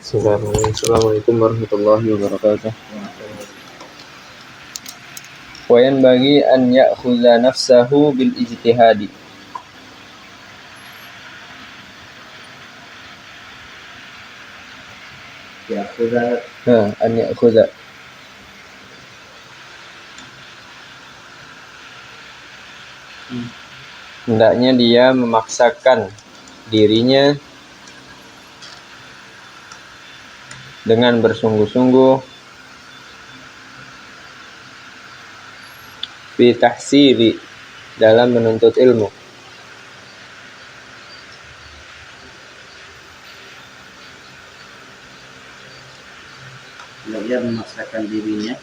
Assalamualaikum warahmatullahi wabarakatuh. Wa yanbaghi an ya'khudha nafsahu bil ijtihadi. An ya'khudha. Hendaknya dia memaksakan dirinya dengan bersungguh-sungguh fi tahsili, dalam menuntut ilmu. Dia memaksakan dirinya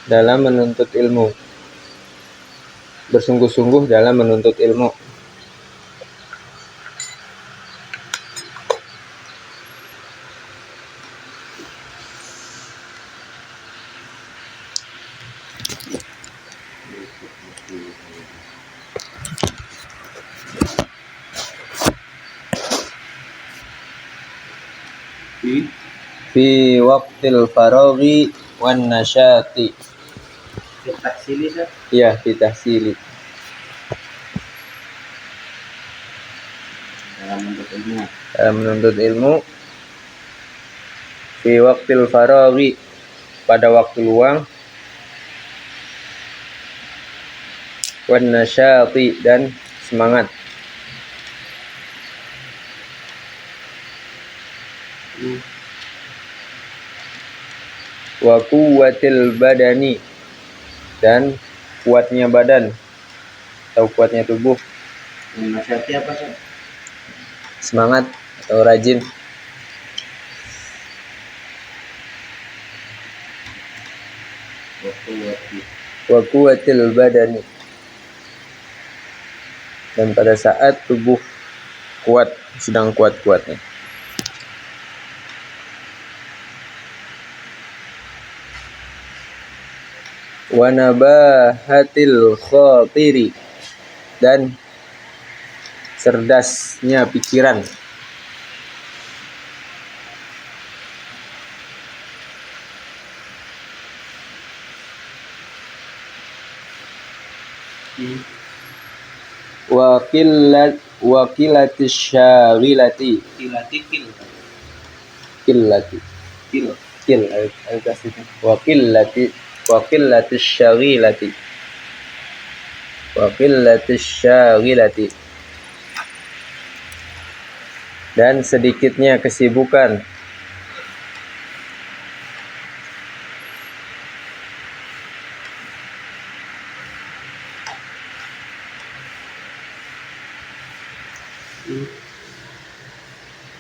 dalam menuntut ilmu, bersungguh-sungguh dalam menuntut ilmu. Fi waqtil faraghi wan nasyati. tahsili sah? Ya, fi tahsili. Dalam menuntut ilmu. Fi waqtil faraghi, pada waktu luang. Wan nasyati, dan semangat. Wa quwwatil badani, dan kuatnya badan atau kuatnya tubuh. Nasyati apa sih? Semangat atau rajin. Wa quwwatil badani, dan pada saat tubuh kuat, sedang kuat-kuatnya. Wa nabahatil khatiri, dan cerdasnya pikiran. Wa qillatis syagilati. Wa qillatis syagilati, dan sedikitnya kesibukan.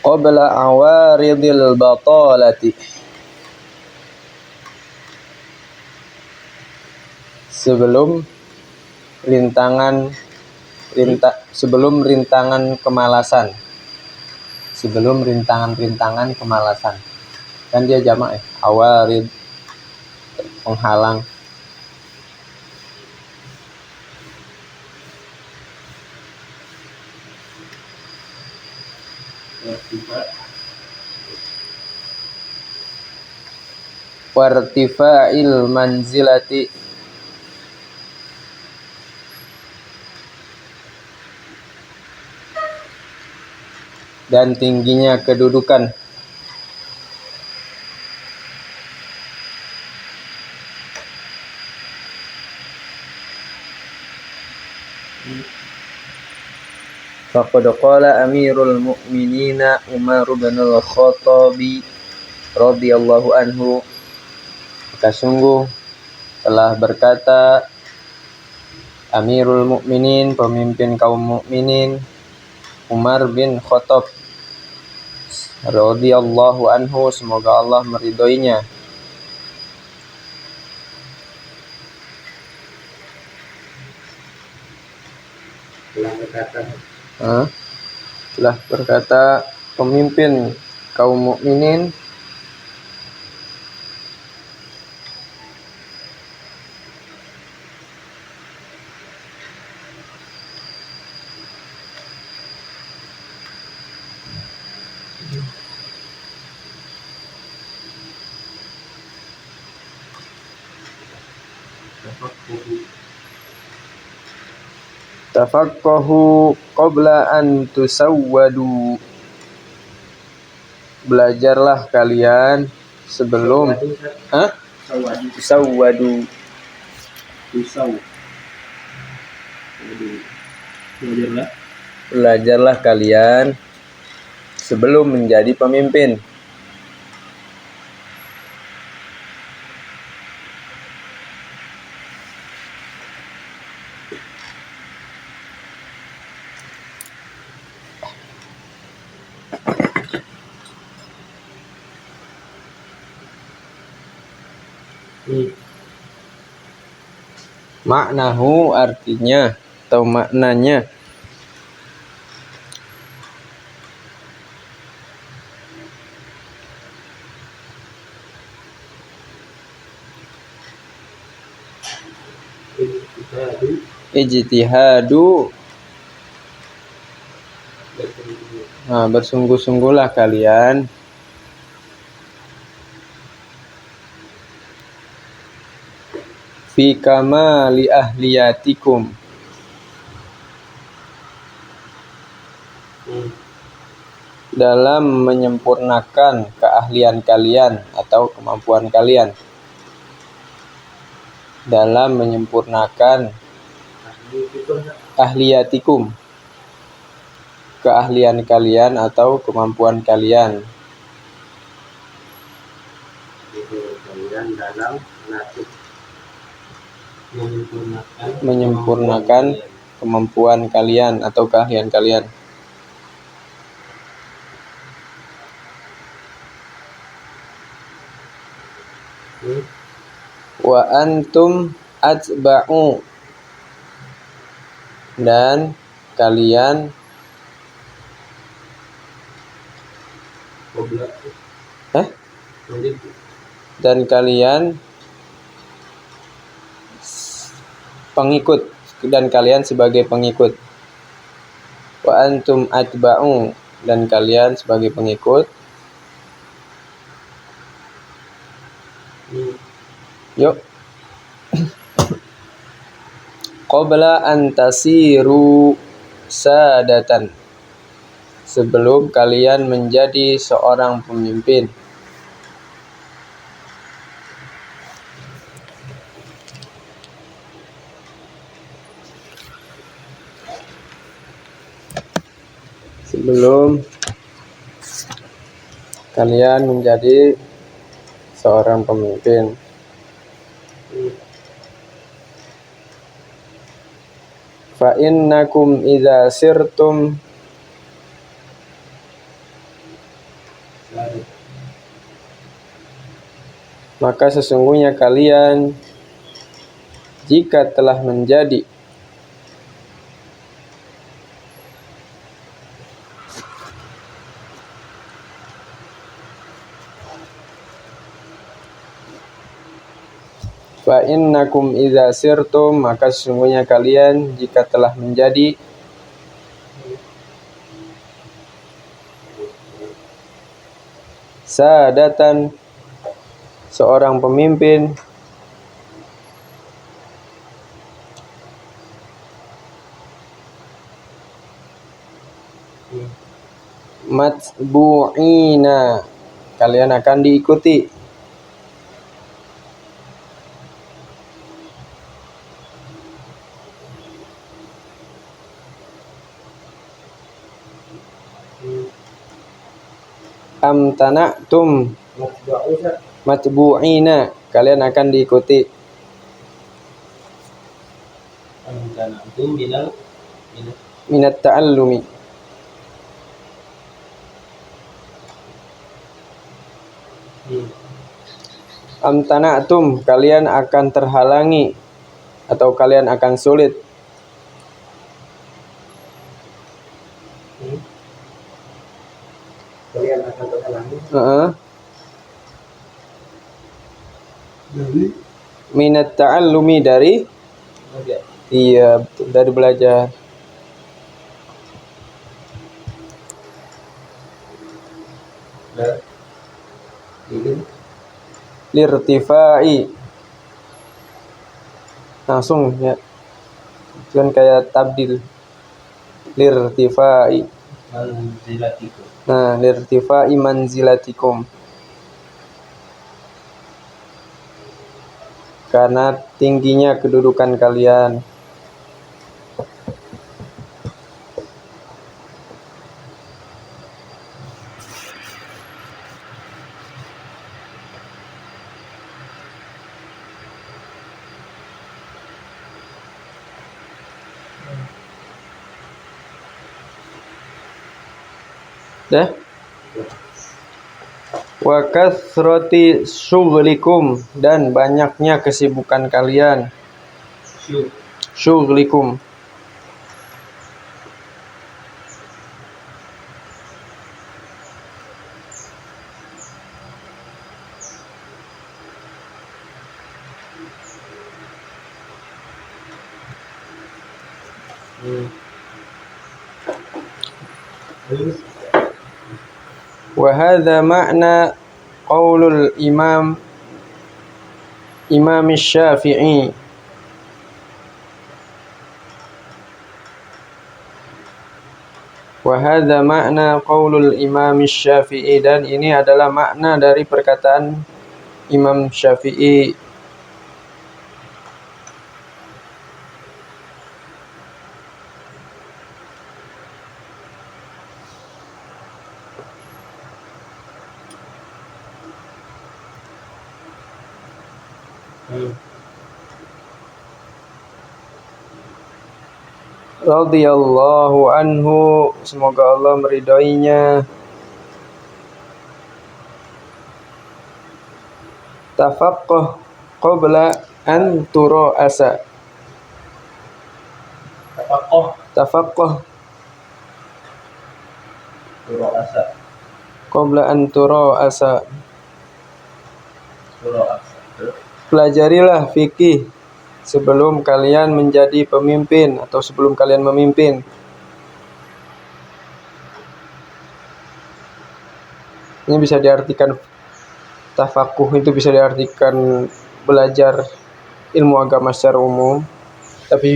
Qabla awaridil batalati, sebelum rintangan kemalasan. Sebelum rintangan kemalasan. Kan dia jamak ya, awarid, penghalang. Wartifa'il manzilati, dan tingginya kedudukan. Faqad qala Amirul Mukminina Umar bin Al-Khattab radhiyallahu anhu, maka sungguh telah berkata Amirul Mukminin, pemimpin kaum mukminin, Umar bin Khattab radhiyallahu anhu, semoga Allah meridhoinya. Telah berkata pemimpin kaum mukminin Tafaqahu qabla an tusawwadu. Belajarlah kalian sebelum Sawadu. tusawwadu. Tusau. Belajarlah. Belajarlah kalian sebelum menjadi pemimpin. Maknahu artinya atau maknanya. Ijtihadu. Nah, bersungguh-sungguhlah kalian fi kamali ahliyatikum. Dalam menyempurnakan keahlian kalian atau kemampuan kalian. Dalam menyempurnakan ahliyatikum, keahlian kalian atau kemampuan kalian. Kalian dalam menyempurnakan kemampuan kalian atau keahlian kalian. Wa antum atba'u. Dan kalian dan kalian pengikut, dan kalian sebagai pengikut. Wa antum atba'u, dan kalian sebagai pengikut. Yuk. Qabla an tasiru sadatan. Sebelum kalian menjadi seorang pemimpin. Sebelum kalian menjadi seorang pemimpin. Fa innakum idza sirtum maka sesungguhnya kalian jika telah menjadi fa innakum idza sirtum, maka sesungguhnya kalian jika telah menjadi sadatan, seorang pemimpin, matbu'ina, kalian akan diikuti. Amtana'tum matbu'ina, kalian akan diikuti. Minat ta'allumi, amtana'tum, kalian akan terhalangi atau kalian akan sulit. Kalian akan terhalangi. Minat ta'allumi, dari dari belajar. Lirtifai, langsung ya, kan kayak tabdil lirtifai. Manzilatikum. Nah, lirtifai manzilatikum, karena tingginya kedudukan kalian. Dah? Wa kathrati syughlikum, dan banyaknya kesibukan kalian. Syughlikum. Wa hadza ma'na qaulul Imam Syafi'i. Wa hadza ma'na qaulul Imam Syafi'i, dan ini adalah makna dari perkataan Imam Syafi'i. Radhiyallahu anhu, semoga Allah meridainya. Tafaqqah qabla an tura'asa. Tafaqqah Tura'asa. qabla an tura'asa. Tura'asa. Pelajarilah fikih sebelum kalian menjadi pemimpin atau sebelum kalian memimpin. Ini bisa diartikan, tafakuh itu bisa diartikan belajar ilmu agama secara umum, tapi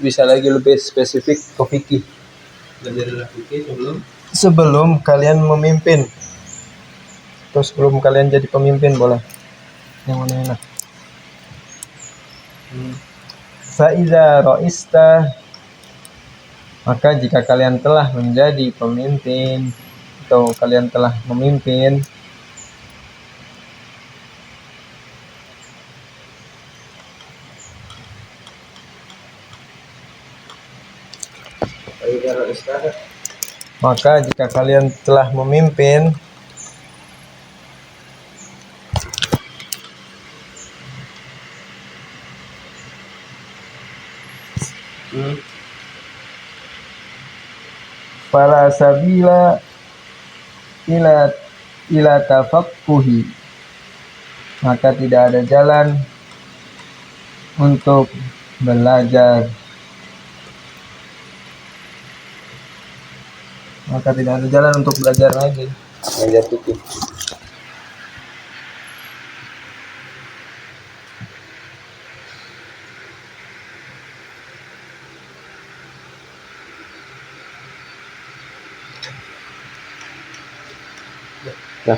bisa lagi lebih spesifik ke fikih. Belajarlah fikih Sebelum kalian memimpin, atau sebelum kalian jadi pemimpin, boleh. Yang mana enak? Fa'iza ra'ista, maka jika kalian telah menjadi pemimpin atau kalian telah memimpin, maka jika kalian telah memimpin, fala sabila ila tafaqquhi, maka tidak ada jalan untuk belajar. Maka tidak ada jalan untuk belajar lagi, belajar fikih. Nah,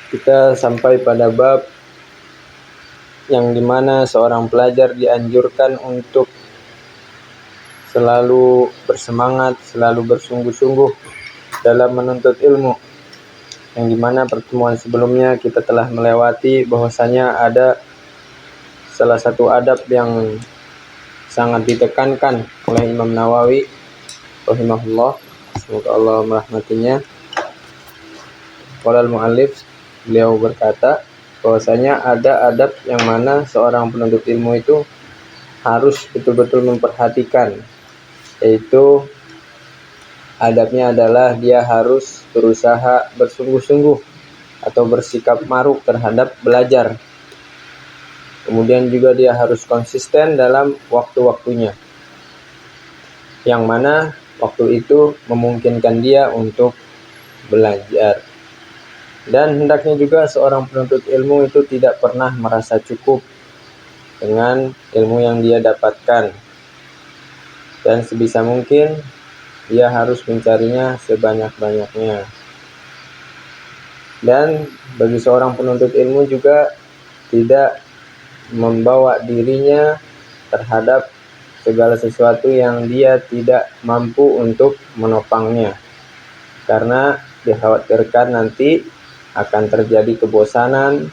kita sampai pada bab yang dimana seorang pelajar dianjurkan untuk selalu bersemangat, selalu bersungguh-sungguh dalam menuntut ilmu. Yang dimana pertemuan sebelumnya kita telah melewati bahwasanya ada salah satu adab yang sangat ditekankan oleh Imam Nawawi rahimahullah, semoga Allah merahmatinya. Qala al-mu'allif, beliau berkata bahwasanya ada adab yang mana seorang penuntut ilmu itu harus betul-betul memperhatikan, yaitu adabnya adalah dia harus berusaha bersungguh-sungguh atau bersikap maruk terhadap belajar. Kemudian juga dia harus konsisten dalam waktu-waktunya, yang mana waktu itu memungkinkan dia untuk belajar. Dan hendaknya juga seorang penuntut ilmu itu tidak pernah merasa cukup dengan ilmu yang dia dapatkan, dan sebisa mungkin dia harus mencarinya sebanyak-banyaknya. Dan bagi seorang penuntut ilmu juga tidak membawa dirinya terhadap segala sesuatu yang dia tidak mampu untuk menopangnya, karena dikhawatirkan nanti akan terjadi kebosanan,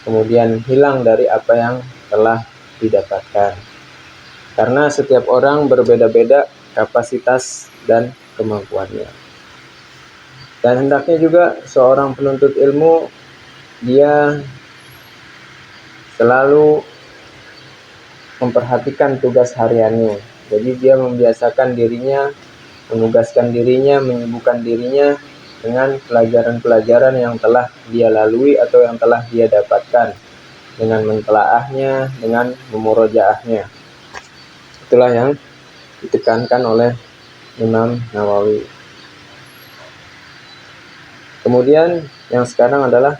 kemudian hilang dari apa yang telah didapatkan. Karena setiap orang berbeda-beda kapasitas dan kemampuannya. Dan hendaknya juga seorang penuntut ilmu dia selalu memperhatikan tugas hariannya. Jadi dia membiasakan dirinya, menugaskan dirinya, menyibukkan dirinya dengan pelajaran-pelajaran yang telah dia lalui atau yang telah dia dapatkan, dengan mentelaahnya, dengan memurojaahnya. Itulah yang ditekankan oleh Imam Nawawi. Kemudian yang sekarang adalah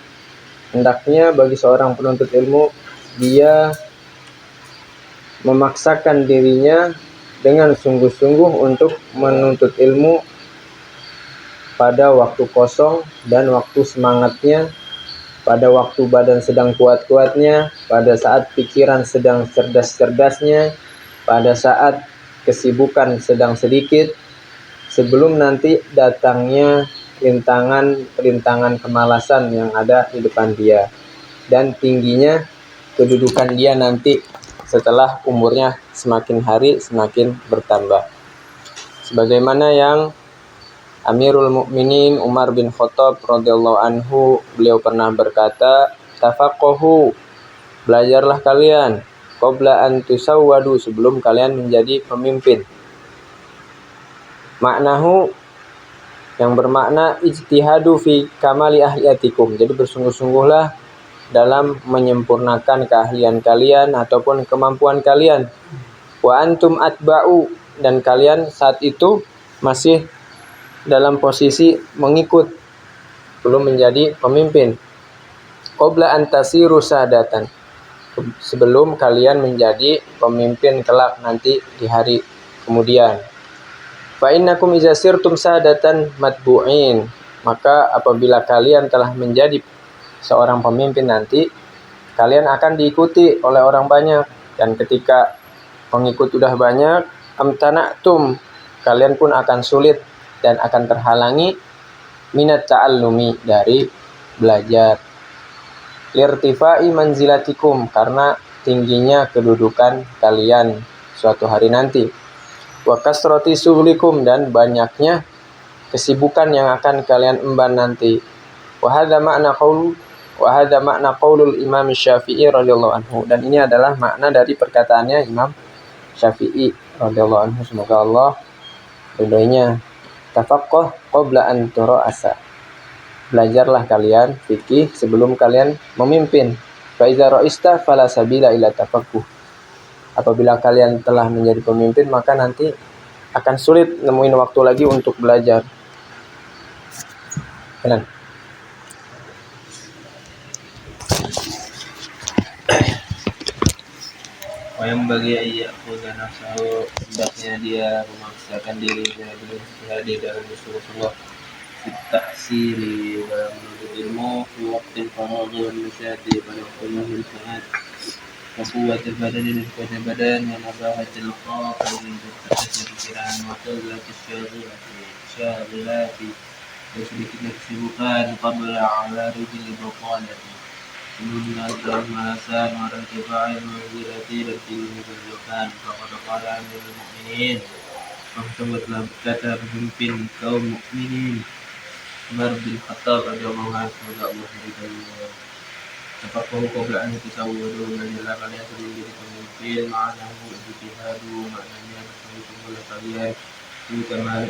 hendaknya bagi seorang penuntut ilmu dia memaksakan dirinya dengan sungguh-sungguh untuk menuntut ilmu pada waktu kosong dan waktu semangatnya, pada waktu badan sedang kuat-kuatnya, pada saat pikiran sedang cerdas-cerdasnya, pada saat kesibukan sedang sedikit, sebelum nanti datangnya rintangan kemalasan yang ada di depan dia, dan tingginya kedudukan dia nanti setelah umurnya semakin hari semakin bertambah. Sebagaimana yang Amirul Mukminin Umar bin Khattab radhiyallahu anhu, beliau pernah berkata, "Tafaqahu, belajarlah kalian, qabla an tusawwadu, sebelum kalian menjadi pemimpin." Maknahu yang bermakna ijtihadu fi kamali ahliyatikum. Jadi bersungguh-sungguhlah dalam menyempurnakan keahlian kalian ataupun kemampuan kalian. Wa antum atba'u, dan kalian saat itu masih dalam posisi mengikut, belum menjadi pemimpin. Qabla an tasiru sadatan, sebelum kalian menjadi pemimpin kelak nanti di hari kemudian. Fa innakum idza sirtum sadatan matbu'in, maka apabila kalian telah menjadi seorang pemimpin nanti, kalian akan diikuti oleh orang banyak, dan ketika pengikut udah banyak, amtana'tum, kalian pun akan sulit dan akan terhalangi minat ta'allumi, dari belajar. Lirtifai manzilatikum, karena tingginya kedudukan kalian suatu hari nanti. Wa kasrati suhlikum, dan banyaknya kesibukan yang akan kalian emban nanti. Wa hadza makna qaulul Imam Syafi'i radhiyallahu anhu, dan ini adalah makna dari perkataannya Imam Syafi'i radhiyallahu anhu, semoga Allah ridhoinya. Tafaqqah qabla an tura'asa, belajarlah kalian fikih sebelum kalian memimpin. Fa iza ra'ista fala sabila ila tafaqquh, apabila kalian telah menjadi pemimpin maka nanti akan sulit nemuin waktu lagi untuk belajar. Kenan. Yang bagi ayat khuda nafsahu, hendaknya dia memaksakan dirinya berhati dalam Rasulullah fitaksiri, dalam menuntut ilmu, waktu faraghi wal musyati, pada waktu istirahat, kuwwatul badan dan kuatnya badan, wa nabahatil qalbi, bertakasnya pikiran, wa qillatis syagilati, dan sedikitnya kesibukan, qabla ala rijli baqalati, sebelum malasan, orang kifa'in manzilati, dan tinggi kedudukan. Faqad qala Amirul Mukminin, maka telah berkata pemimpin kaum mukminin Umar bin Khattab radhiyallahu anhu, semoga Allah meridhoinya. Tafaqahu qabla an tasawwadu, belajarlah kalian sebelum jadi pemimpin. Ma'anahu ijtihadu, maknanya bersungguh-sungguhlah kalian fi kamali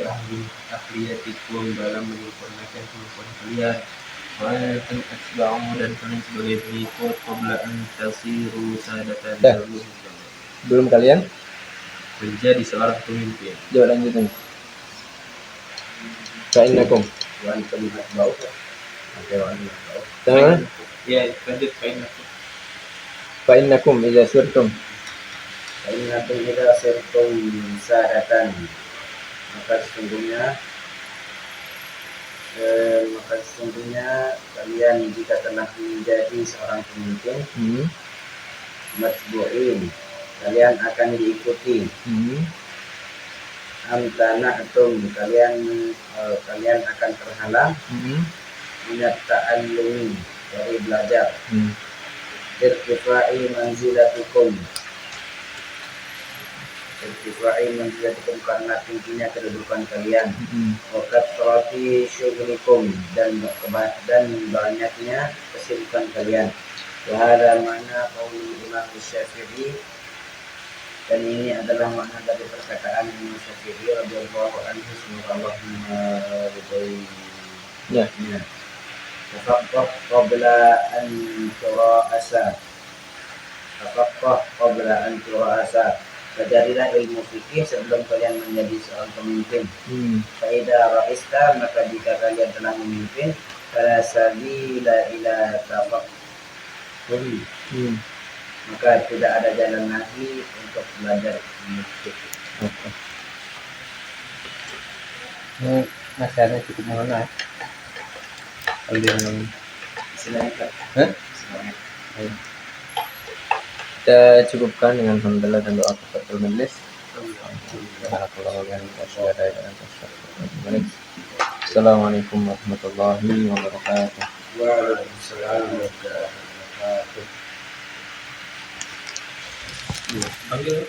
ahliyatikum, dalam menyempurnakan kemampuan kalian. Wa antum atba'u, dan kalian sebagai pengikut, qabla an tasiru sadatan, Belum kalian menjadi seorang pemimpin. jawab lanjutin. Fa innakum Wa antum atba'u, Jangan. Ya, lanjut poin aku. Fa innakum idza sirtum. Innakum idza sirtum sadatan, maka sesungguhnya kalian jika telah menjadi seorang pemimpin, matbu'in, kalian akan diikuti. Amtana'tum, kalian akan terhalang. Minat ta'allumi, dari belajar. Irtifai manzilatukum, karena tingginya kedudukan kalian. Wakatrati syughlikum, dan banyaknya kesibukan kalian. Wahada makna qauli Imam Syafi'i, dan ini adalah makna dari perkataan Imam Syafi'i radhiyallahu anhu, semoga Allah meridhoinya. Tafaqqah qabla an tura'asa, pelajarilah ilmu fikih sebelum kalian menjadi seorang pemimpin. Faida ra'ista, maka jika kalian telah memimpin, fala sabila ila tafaqquhi, maka tidak ada jalan lagi untuk belajar ilmu fikih. Nasihatnya cukup mengenai. Kalau dia Silakan. Kita cukupkan dengan hamdalah dan doa kafaratul majelis. Assalamualaikum warahmatullahi wabarakatuh. Waalaikumsalam warahmatullahi wabarakatuh. Panggil.